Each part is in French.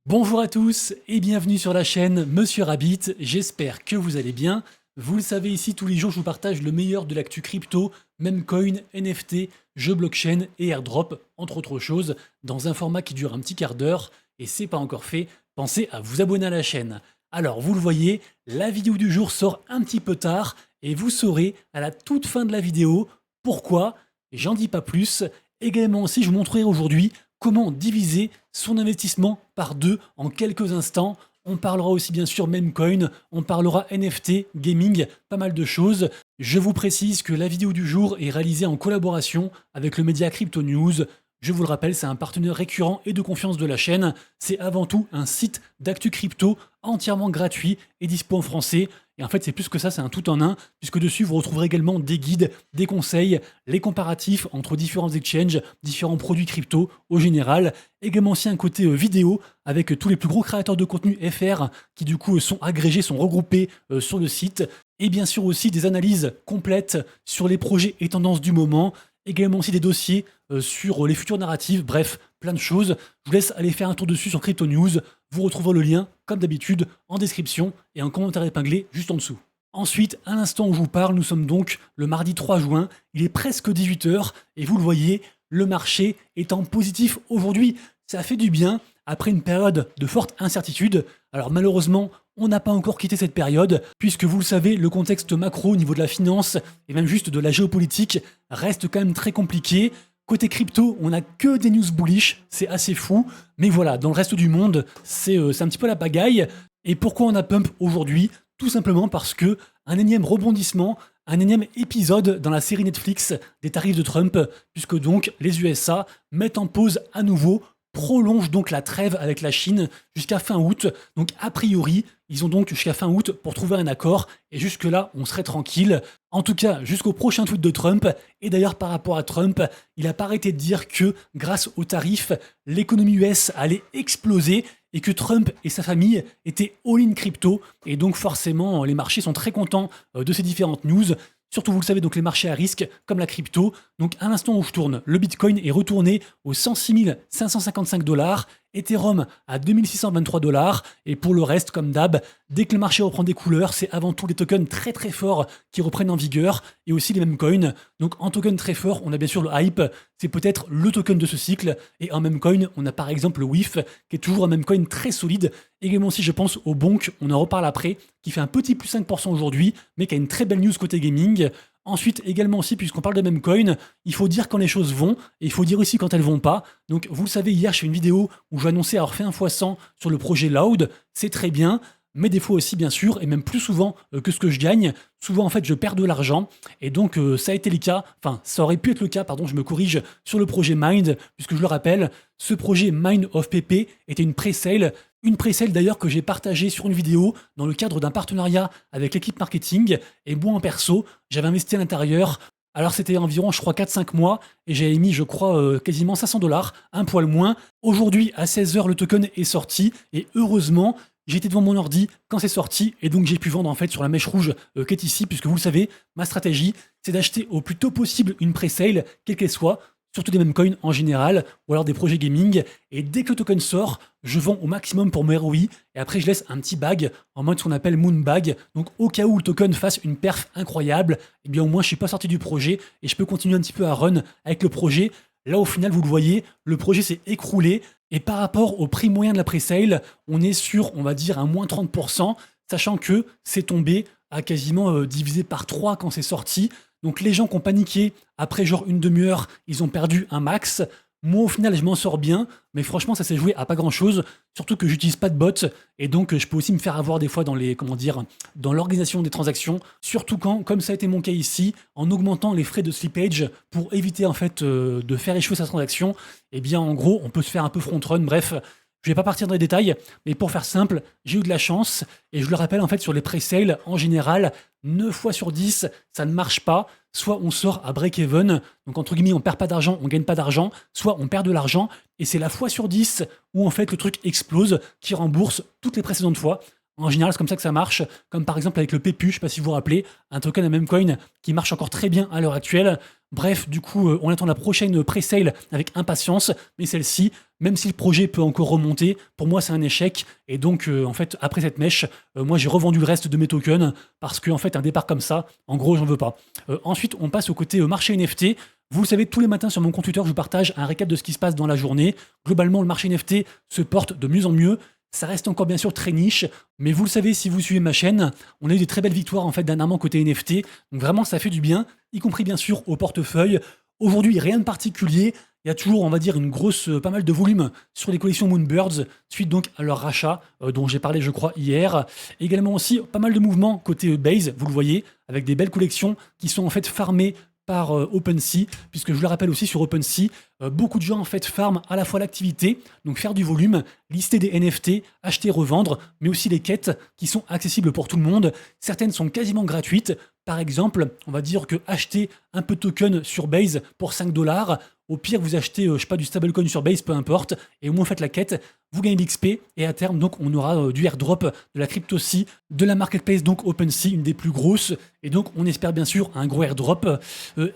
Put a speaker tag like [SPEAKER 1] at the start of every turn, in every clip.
[SPEAKER 1] Bonjour à tous et bienvenue sur la chaîne Monsieur Rabbit, j'espère que vous allez bien. Vous le savez ici, tous les jours je vous partage le meilleur de l'actu crypto, memecoin, NFT, jeux blockchain et airdrop, entre autres choses, dans un format qui dure un petit quart d'heure. Et c'est pas encore fait, pensez à vous abonner à la chaîne. Alors vous le voyez, la vidéo du jour sort un petit peu tard et vous saurez à la toute fin de la vidéo pourquoi, j'en dis pas plus. Également aussi je vous montrerai aujourd'hui comment diviser son investissement par deux en quelques instants. On parlera aussi bien sûr memecoin, on parlera NFT, gaming, pas mal de choses. Je vous précise que la vidéo du jour est réalisée en collaboration avec le média Crypto News. Je vous le rappelle, c'est un partenaire récurrent et de confiance de la chaîne. C'est avant tout un site d'actu crypto entièrement gratuit et dispo en français. Et en fait, c'est plus que ça, c'est un tout en un, puisque dessus, vous retrouverez également des guides, des conseils, les comparatifs entre différents exchanges, différents produits crypto au général. Également aussi un côté vidéo avec tous les plus gros créateurs de contenu FR qui du coup sont agrégés, sont regroupés sur le site. Et bien sûr aussi des analyses complètes sur les projets et tendances du moment. Également aussi des dossiers sur les futures narratives, bref, plein de choses. Je vous laisse aller faire un tour dessus sur Crypto News. Vous retrouverez le lien, comme d'habitude, en description et en commentaire épinglé juste en dessous. Ensuite, à l'instant où je vous parle, nous sommes donc le mardi 3 juin. Il est presque 18 h et vous le voyez, le marché est en positif aujourd'hui. Ça fait du bien après une période de forte incertitude. Alors malheureusement, on n'a pas encore quitté cette période, puisque vous le savez, le contexte macro au niveau de la finance et même juste de la géopolitique reste quand même très compliqué. Côté crypto, on n'a que des news bullish, c'est assez fou. Mais voilà, dans le reste du monde, c'est un petit peu la pagaille. Et pourquoi on a pump aujourd'hui? Tout simplement parce que un énième rebondissement, un énième épisode dans la série Netflix des tarifs de Trump, puisque donc les USA mettent en pause à nouveau, prolongent donc la trêve avec la Chine jusqu'à fin août. Donc a priori, ils ont donc jusqu'à fin août pour trouver un accord, et jusque-là, on serait tranquille. En tout cas, jusqu'au prochain tweet de Trump. Et d'ailleurs, par rapport à Trump, il n'a pas arrêté de dire que, grâce aux tarifs, l'économie US allait exploser et que Trump et sa famille étaient all-in crypto. Et donc, forcément, les marchés sont très contents de ces différentes news. Surtout, vous le savez, donc les marchés à risque, comme la crypto. Donc, à l'instant où je tourne, le Bitcoin est retourné aux 106 555 $, Ethereum à 2623 $. Et pour le reste, comme d'hab, dès que le marché reprend des couleurs, c'est avant tout les tokens très très forts qui reprennent en vigueur et aussi les mêmes coins. Donc, en token très fort, on a bien sûr le hype, c'est peut-être le token de ce cycle. Et en même coin, on a par exemple le WIF, qui est toujours un même coin très solide. Également aussi, je pense, au Bonk, on en reparle après, qui fait un petit plus 5% aujourd'hui, mais qui a une très belle news côté gaming. Ensuite, également aussi, puisqu'on parle de même coin, il faut dire quand les choses vont, et il faut dire aussi quand elles vont pas. Donc, vous le savez, hier, je fais une vidéo où je vais annoncer avoir fait un x100 sur le projet Loud, c'est très bien, mais des fois aussi, bien sûr, et même plus souvent que ce que je gagne, souvent, en fait, je perds de l'argent, et donc, ça a été le cas, enfin, ça aurait pu être le cas, pardon, je me corrige, sur le projet Mind, puisque je le rappelle, ce projet Mind of PP était une pre-sale d'ailleurs que j'ai partagée sur une vidéo dans le cadre d'un partenariat avec l'équipe marketing. Et moi en perso, j'avais investi à l'intérieur. Alors c'était environ, je crois, 4-5 mois. Et j'avais mis, je crois, quasiment 500 $, un poil moins. Aujourd'hui, à 16 h, le token est sorti. Et heureusement, j'étais devant mon ordi quand c'est sorti. Et donc j'ai pu vendre en fait sur la mèche rouge qui est ici. Puisque vous le savez, ma stratégie, c'est d'acheter au plus tôt possible une pre-sale, quelle qu'elle soit, surtout des mêmes coins en général, ou alors des projets gaming, et dès que le token sort, je vends au maximum pour mes ROI, et après je laisse un petit bag, en mode ce qu'on appelle moon bag, donc au cas où le token fasse une perf incroyable, et bien au moins je suis pas sorti du projet, et je peux continuer un petit peu à run avec le projet. Là au final, vous le voyez, le projet s'est écroulé, et par rapport au prix moyen de la pre-sale, on est sur, on va dire, un moins 30%, sachant que c'est tombé à quasiment divisé par 3 quand c'est sorti. Donc les gens qui ont paniqué, après genre une demi-heure, ils ont perdu un max. Moi au final je m'en sors bien, mais franchement ça s'est joué à pas grand chose, surtout que j'utilise pas de bot, et donc je peux aussi me faire avoir des fois dans les, comment dire, dans l'organisation des transactions, surtout quand, comme ça a été mon cas ici, en augmentant les frais de slippage pour éviter en fait de faire échouer sa transaction, et bien en gros on peut se faire un peu front run, bref. Je vais pas partir dans les détails, mais pour faire simple, j'ai eu de la chance, et je le rappelle en fait sur les pre-sales, en général, 9 fois sur 10, ça ne marche pas. Soit on sort à break-even, donc entre guillemets on perd pas d'argent, on gagne pas d'argent, soit on perd de l'argent, et c'est la fois sur 10 où en fait le truc explose, qui rembourse toutes les précédentes fois. En général, c'est comme ça que ça marche, comme par exemple avec le PEPU, je sais pas si vous vous rappelez, un token à même coin qui marche encore très bien à l'heure actuelle. Bref, du coup, on attend la prochaine pre-sale avec impatience, mais celle-ci, même si le projet peut encore remonter, pour moi c'est un échec. Et donc, en fait, après cette mèche, moi j'ai revendu le reste de mes tokens parce qu'en fait, un départ comme ça, en gros, j'en veux pas. Ensuite, on passe au côté marché NFT. Vous le savez, tous les matins sur mon compte Twitter, je vous partage un récap de ce qui se passe dans la journée. Globalement, le marché NFT se porte de mieux en mieux. Ça reste encore bien sûr très niche, mais vous le savez si vous suivez ma chaîne, on a eu des très belles victoires en fait dernièrement côté NFT, donc vraiment ça fait du bien, y compris bien sûr au portefeuille. Aujourd'hui, rien de particulier, il y a toujours, on va dire, pas mal de volume sur les collections Moonbirds, suite donc à leur rachat, dont j'ai parlé je crois hier. Également aussi pas mal de mouvements côté Base, vous le voyez, avec des belles collections qui sont en fait farmées par OpenSea, puisque je le rappelle aussi sur OpenSea, beaucoup de gens en fait farment à la fois l'activité, donc faire du volume, lister des NFT, acheter, revendre, mais aussi les quêtes qui sont accessibles pour tout le monde. Certaines sont quasiment gratuites. Par exemple, on va dire que acheter un peu de token sur Base pour 5 $, au pire vous achetez je sais pas, du stablecoin sur Base, peu importe, et au moins faites la quête, vous gagnez de l'XP, et à terme donc on aura du airdrop de la CryptoSea, de la marketplace donc OpenSea, une des plus grosses, et donc on espère bien sûr un gros airdrop.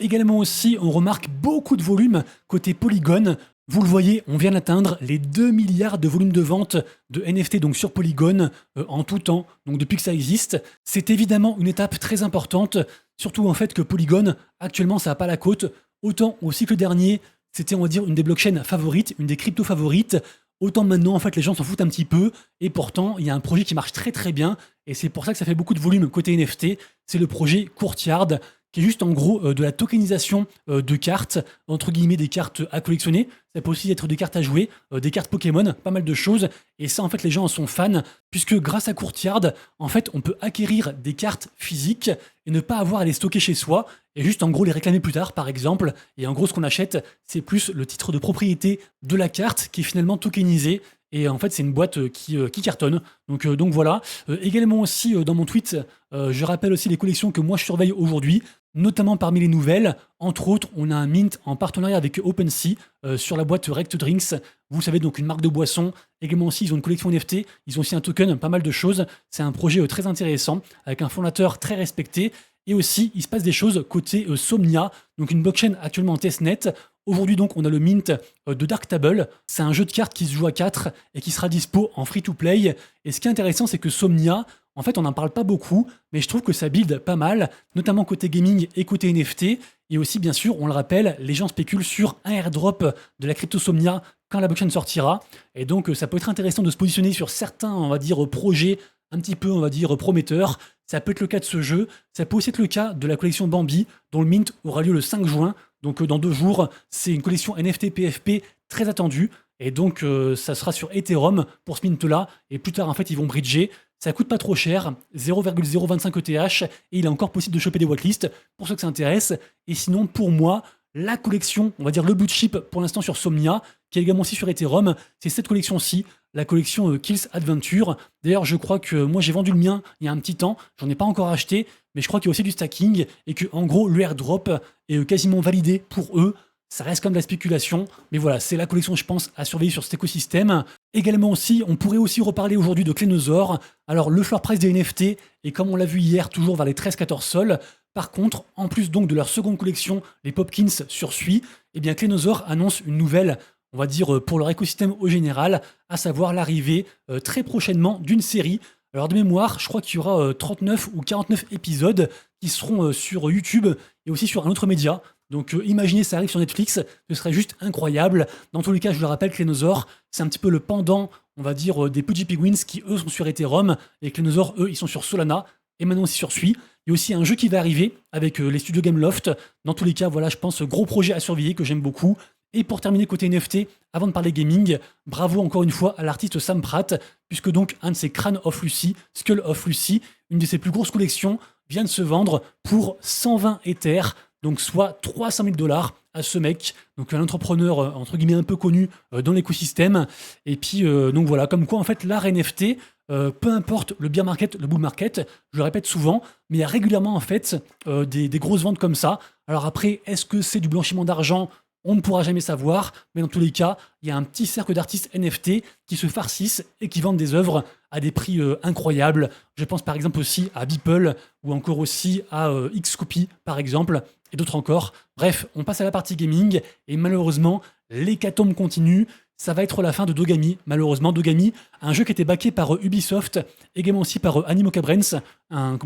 [SPEAKER 1] Également aussi, on remarque beaucoup de volume côté Polygon. Vous le voyez, on vient d'atteindre les 2 milliards de volume de vente de NFT donc sur Polygon en tout temps, donc depuis que ça existe. C'est évidemment une étape très importante, surtout en fait que Polygon, actuellement ça n'a pas la cote. Autant au cycle dernier, c'était on va dire une des blockchains favorites, une des cryptos favorites. Autant maintenant en fait les gens s'en foutent un petit peu, et pourtant il y a un projet qui marche très très bien, et c'est pour ça que ça fait beaucoup de volume côté NFT, c'est le projet Courtyard, qui est juste en gros de la tokenisation de cartes, entre guillemets des cartes à collectionner. Ça peut aussi être des cartes à jouer, des cartes Pokémon, pas mal de choses. Et ça, en fait, les gens en sont fans, puisque grâce à Courtyard, en fait, on peut acquérir des cartes physiques et ne pas avoir à les stocker chez soi, et juste en gros les réclamer plus tard, par exemple. Et en gros, ce qu'on achète, c'est plus le titre de propriété de la carte qui est finalement tokenisé. Et en fait, c'est une boîte qui cartonne. Donc voilà. Également aussi, dans mon tweet, je rappelle aussi les collections que moi je surveille aujourd'hui, notamment parmi les nouvelles. Entre autres, on a un mint en partenariat avec OpenSea sur la boîte Rect Drinks. Vous savez, donc une marque de boisson. Également aussi, ils ont une collection NFT. Ils ont aussi un token, pas mal de choses. C'est un projet très intéressant, avec un fondateur très respecté. Et aussi, il se passe des choses côté Somnia, donc une blockchain actuellement en testnet. Aujourd'hui, donc, on a le mint de Dark Table. C'est un jeu de cartes qui se joue à 4 et qui sera dispo en free-to-play. Et ce qui est intéressant, c'est que Somnia, en fait, on n'en parle pas beaucoup, mais je trouve que ça build pas mal, notamment côté gaming et côté NFT. Et aussi, bien sûr, on le rappelle, les gens spéculent sur un airdrop de la crypto Somnia quand la blockchain sortira. Et donc, ça peut être intéressant de se positionner sur certains, on va dire, projets un petit peu, on va dire, prometteurs. Ça peut être le cas de ce jeu. Ça peut aussi être le cas de la collection Bambi, dont le mint aura lieu le 5 juin. Donc dans 2 jours, c'est une collection NFT PFP très attendue. Et donc ça sera sur Ethereum pour ce mint-là. Et plus tard, en fait, ils vont bridger. Ça coûte pas trop cher, 0,025 ETH. Et il est encore possible de choper des whitelists pour ceux que ça intéresse. Et sinon, pour moi, la collection, on va dire le blue chip pour l'instant sur Somnia, qui est également aussi sur Ethereum, c'est cette collection-ci, la collection Kills Adventure. D'ailleurs, je crois que moi j'ai vendu le mien il y a un petit temps, j'en ai pas encore acheté, mais je crois qu'il y a aussi du stacking et que en gros le airdrop est quasiment validé pour eux. Ça reste comme de la spéculation, mais voilà, c'est la collection, je pense, à surveiller sur cet écosystème. Également aussi, on pourrait aussi reparler aujourd'hui de Clénosaur. Alors, le floor price des NFT est, comme on l'a vu hier, toujours vers les 13-14 sols. Par contre, en plus donc de leur seconde collection, les Popkins sur Sui, eh bien Clénosaur annonce une nouvelle, on va dire, pour leur écosystème au général, à savoir l'arrivée très prochainement d'une série. Alors de mémoire, je crois qu'il y aura 39 ou 49 épisodes qui seront sur YouTube et aussi sur un autre média. Donc imaginez ça arrive sur Netflix, ce serait juste incroyable. Dans tous les cas, je le rappelle, Clénosaur, c'est un petit peu le pendant, on va dire, des Pudgy Penguins qui eux sont sur Ethereum, et Clénosaur, eux, ils sont sur Solana, et maintenant aussi sur Sui. Il y a aussi un jeu qui va arriver avec les studios Gameloft. Dans tous les cas, voilà, je pense, gros projet à surveiller que j'aime beaucoup. Et pour terminer côté NFT, avant de parler gaming, bravo encore une fois à l'artiste Sam Pratt, puisque donc un de ses Crâne of Lucy, Skull of Lucy, une de ses plus grosses collections, vient de se vendre pour 120 Ethers, donc soit 300 000 $ à ce mec, donc un entrepreneur entre guillemets un peu connu dans l'écosystème. Et puis donc voilà, comme quoi en fait l'art NFT, peu importe le bear market, le bull market, je le répète souvent, mais il y a régulièrement en fait des grosses ventes comme ça. Alors après, est-ce que c'est du blanchiment d'argent? On ne pourra jamais savoir, mais dans tous les cas, il y a un petit cercle d'artistes NFT qui se farcissent et qui vendent des œuvres à des prix incroyables. Je pense par exemple aussi à Beeple ou encore aussi à Xcopy par exemple et d'autres encore. Bref, on passe à la partie gaming et malheureusement, l'hécatombe continue. Ça va être la fin de Dogami, malheureusement. Dogami, un jeu qui était backé par Ubisoft, également aussi par Animoca Brands, un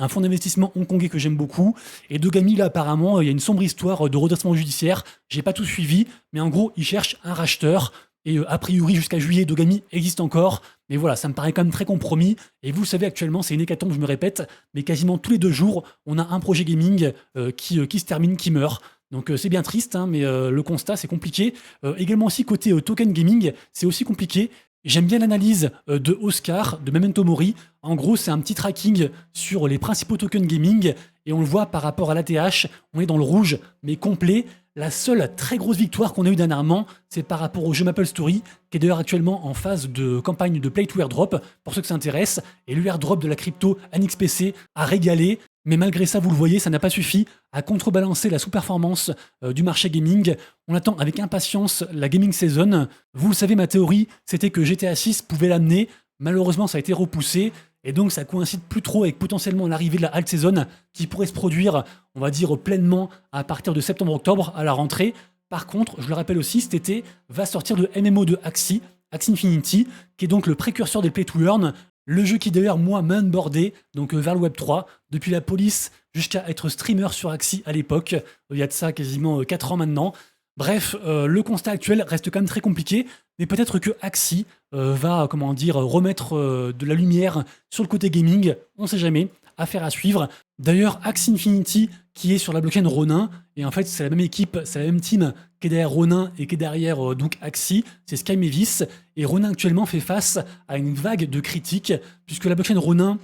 [SPEAKER 1] fonds d'investissement hongkongais que j'aime beaucoup. Et Dogami, là, apparemment, il y a une sombre histoire de redressement judiciaire. J'ai pas tout suivi, mais en gros, ils cherchent un racheteur. Et a priori, jusqu'à juillet, Dogami existe encore. Mais voilà, ça me paraît quand même très compromis. Et vous le savez, actuellement, c'est une hécatombe, je me répète, mais quasiment tous les 2 jours, on a un projet gaming qui se termine, qui meurt. Donc c'est bien triste, hein, mais le constat, c'est compliqué. Également aussi, côté token gaming, c'est aussi compliqué. J'aime bien l'analyse de Oscar, de Memento Mori. En gros, c'est un petit tracking sur les principaux tokens gaming. Et on le voit par rapport à l'ATH, on est dans le rouge, mais complet. La seule très grosse victoire qu'on a eue dernièrement, c'est par rapport au jeu Maple Story, qui est d'ailleurs actuellement en phase de campagne de Play to Airdrop, pour ceux que ça intéresse. Et le airdrop de la crypto NXPC a régalé. Mais malgré ça, vous le voyez, ça n'a pas suffi à contrebalancer la sous-performance du marché gaming. On attend avec impatience la gaming season. Vous le savez, ma théorie, c'était que GTA 6 pouvait l'amener. Malheureusement, ça a été repoussé. Et donc, ça coïncide plus trop avec potentiellement l'arrivée de la alt season qui pourrait se produire, on va dire, pleinement à partir de septembre-octobre à la rentrée. Par contre, je le rappelle aussi, cet été va sortir le MMO de Axie Infinity, qui est donc le précurseur des Play to Earn. Le jeu qui d'ailleurs, moi, m'a onboardé donc vers le Web 3, depuis la police jusqu'à être streamer sur Axie à l'époque. Il y a de ça quasiment 4 ans maintenant. Bref, le constat actuel reste quand même très compliqué, mais peut-être que Axie va, comment dire, remettre de la lumière sur le côté gaming. On sait jamais, affaire à suivre. D'ailleurs, Axie Infinity, qui est sur la blockchain Ronin, et en fait, c'est la même équipe, c'est la même team qui est derrière Ronin et qui est derrière donc Axie, c'est Sky Mavis. Et Ronin actuellement fait face à une vague de critiques, puisque la blockchain Ronin,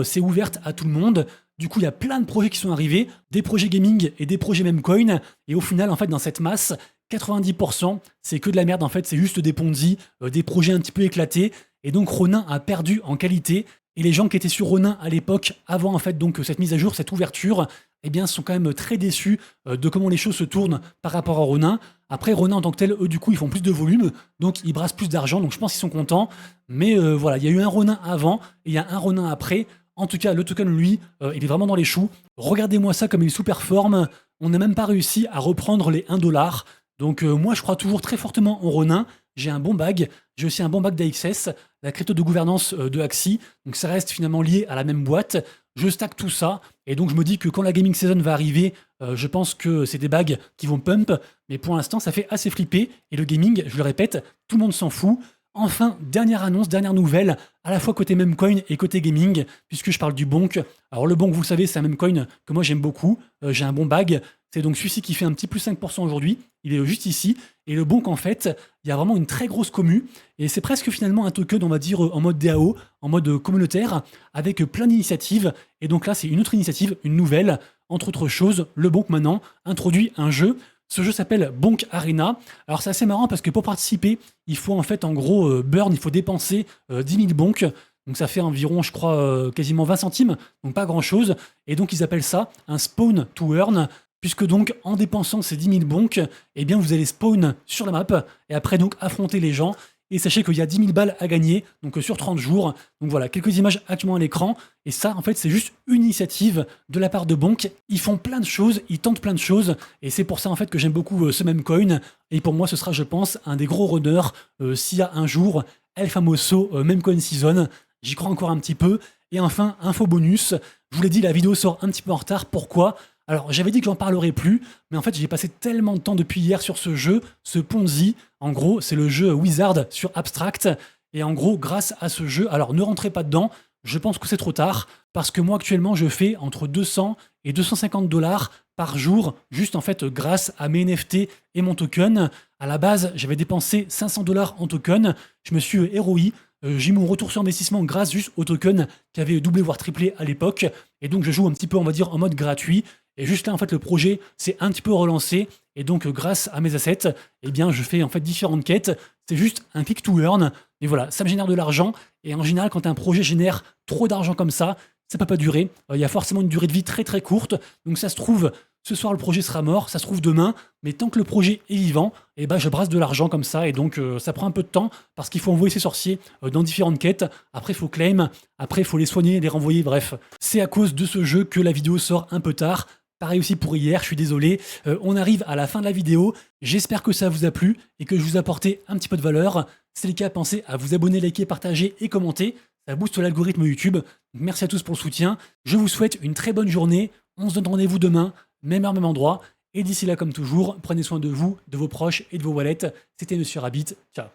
[SPEAKER 1] c'est ouverte à tout le monde. Du coup, il y a plein de projets qui sont arrivés, des projets gaming et des projets Memcoin. Et au final, en fait, dans cette masse, 90%, c'est que de la merde. En fait, c'est juste des Ponzi, des projets un petit peu éclatés. Et donc, Ronin a perdu en qualité. Et les gens qui étaient sur Ronin à l'époque, avant en fait donc cette mise à jour, cette ouverture, eh bien, sont quand même très déçus de comment les choses se tournent par rapport à Ronin. Après, Ronin en tant que tel, eux, du coup, ils font plus de volume, donc ils brassent plus d'argent, donc je pense qu'ils sont contents. Mais voilà, il y a eu un Ronin avant et il y a un Ronin après. En tout cas, le token, lui, il est vraiment dans les choux. Regardez-moi ça comme il sous-performe. On n'a même pas réussi à reprendre les 1 $. Donc moi, je crois toujours très fortement en Ronin. J'ai un bon bag. J'ai aussi un bon bag d'AXS, la crypto de gouvernance de Axie. Donc ça reste finalement lié à la même boîte. Je stack tout ça. Et donc je me dis que quand la gaming season va arriver, je pense que c'est des bags qui vont pump. Mais pour l'instant, ça fait assez flipper. Et le gaming, je le répète, tout le monde s'en fout. Enfin, dernière annonce, dernière nouvelle, à la fois côté Memcoin et côté gaming, puisque je parle du Bonk. Alors le Bonk, vous le savez, c'est un Memcoin que moi j'aime beaucoup. J'ai un bon bag. C'est donc celui-ci qui fait un petit plus 5% aujourd'hui. Il est juste ici. Et le Bonk, en fait, il y a vraiment une très grosse commu. Et c'est presque finalement un token, on va dire, en mode DAO, en mode communautaire, avec plein d'initiatives. Et donc là, c'est une autre initiative, une nouvelle. Entre autres choses, le Bonk maintenant introduit un jeu. Ce jeu s'appelle Bonk Arena. Alors c'est assez marrant parce que pour participer, il faut en fait en gros burn, il faut dépenser 10 000 bonks. Donc ça fait environ, je crois, quasiment 20 centimes, donc pas grand chose. Et donc ils appellent ça un spawn to earn, puisque donc en dépensant ces 10 000 bonks, eh bien vous allez spawn sur la map et après donc affronter les gens. Et sachez qu'il y a 10 000 balles à gagner, donc sur 30 jours. Donc voilà, quelques images actuellement à l'écran. Et ça, en fait, c'est juste une initiative de la part de Bonk. Ils font plein de choses, ils tentent plein de choses. Et c'est pour ça, en fait, que j'aime beaucoup ce même coin. Et pour moi, ce sera, je pense, un des gros runners s'il y a un jour El Famoso Memcoin Season. J'y crois encore un petit peu. Et enfin, info bonus. Je vous l'ai dit, la vidéo sort un petit peu en retard. Pourquoi ? Alors, j'avais dit que j'en parlerais plus, mais en fait, j'ai passé tellement de temps depuis hier sur ce jeu, ce Ponzi. En gros, c'est le jeu Wizard sur Abstract. Et en gros, grâce à ce jeu, alors ne rentrez pas dedans, je pense que c'est trop tard, parce que moi, actuellement, je fais entre 200 et 250 $ par jour, juste en fait grâce à mes NFT et mon token. À la base, j'avais dépensé 500 $ en token, je me suis ROI. J'ai eu mon retour sur investissement grâce juste au token qui avait doublé voire triplé à l'époque. Et donc, je joue un petit peu, on va dire, en mode gratuit. Et juste là, en fait, le projet s'est un petit peu relancé. Et donc, grâce à mes assets, eh bien, je fais en fait différentes quêtes. C'est juste un click to earn. Et voilà, ça me génère de l'argent. Et en général, quand un projet génère trop d'argent comme ça peut pas durer. Il y a forcément une durée de vie très très courte. Donc, ça se trouve, ce soir le projet sera mort, ça se trouve demain, mais tant que le projet est vivant, eh ben, je brasse de l'argent comme ça, et donc ça prend un peu de temps, parce qu'il faut envoyer ces sorciers dans différentes quêtes, après il faut claim, après il faut les soigner, les renvoyer, bref. C'est à cause de ce jeu que la vidéo sort un peu tard. Pareil aussi pour hier, je suis désolé. On arrive à la fin de la vidéo. J'espère que ça vous a plu et que je vous ai apporté un petit peu de valeur. Si c'est le cas, pensez à vous abonner, liker, partager et commenter. Ça booste l'algorithme YouTube. Merci à tous pour le soutien. Je vous souhaite une très bonne journée. On se donne rendez-vous demain, même heure, même endroit. Et d'ici là, comme toujours, prenez soin de vous, de vos proches et de vos wallets. C'était Monsieur Rabbit. Ciao.